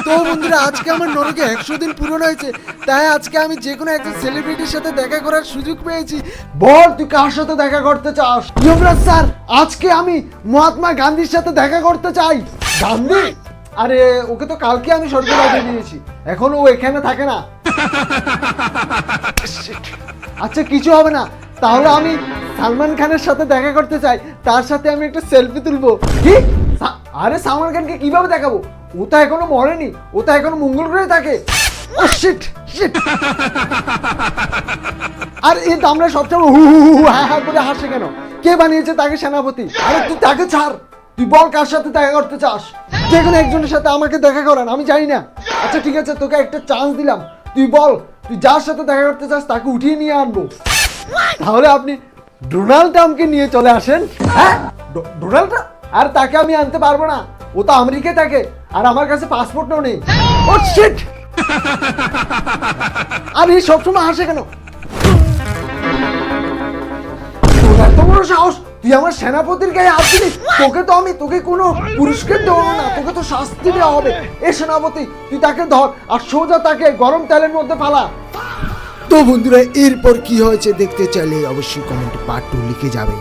তো বন্ধুরা, আজকে আমার নরকে 100 দিন পূরণ হয়েছে, তাই আজকে আমি যে কোনো একজন সেলিব্রিটির সাথে দেখা করার সুযোগ পেয়েছি। বল, তুই কার সাথে দেখা করতে চাস? যুবরাজ স্যার, আজকে আমি মহাত্মা গান্ধীর সাথে দেখা করতে চাই। গান্ধী? আরে ওকে তো কালকে আমি স্বর্গে পাঠিয়ে দিয়েছি, এখন ও এখানে থাকে না। আচ্ছা কিছু হবে না, তাহলে আমি সালমান খানের সাথে দেখা করতে চাই, তার সাথে আমি একটা সেলফি তুলবো। কি? আরে সালমান খানকে কিভাবে দেখাবো? ও তো এখনো মরেনি, ও তো এখনো মঙ্গল গ্রহে থাকে। ও শিট শিট। আর এই দামরা সবসময় হু হু হু হা হা করে হাসে কেন? কে বানিয়েছে তাকে সেনাপতি? আরে তুই তাকে ছাড়, তুই বল কার সাথে দেখা করতে চাস? যে কোনো একজনের সাথে আমাকে দেখা করান, আমি জানি না। আচ্ছা ঠিক আছে, তোকে একটা চান্স দিলাম, তুই বল তুই যার সাথে দেখা করতে চাস তাকে উঠিয়ে নিয়ে আনবো। তাহলে আপনি ডোনাল্ড ট্রাম্পকে নিয়ে চলে আসেন। হ্যাঁ, ডোনাল্ড ট্রাম্প? আর তাকে আমি আনতে পারবো না, ও তো আমেরিকায় থাকে আর আমার কাছে পাসপোর্টও নেই। ও শিট। আর এই সবসময় হাসে কেন? তোর এত বড় সাহস, তুই আমার সেনাপতির গায়ে হাত দিলি? তোকে কোনো পুরস্কার দেবো না, তোকে তো শাস্তি দেওয়া হবে। এ সেনাপতি, তুই তাকে ধর আর সোজা তাকে গরম তেলের মধ্যে ফালা। তো বন্ধুরা, এরপর কি হয়েছে দেখতে চাইলে অবশ্যই কমেন্টে পার্ট 2 লিখে যাবে।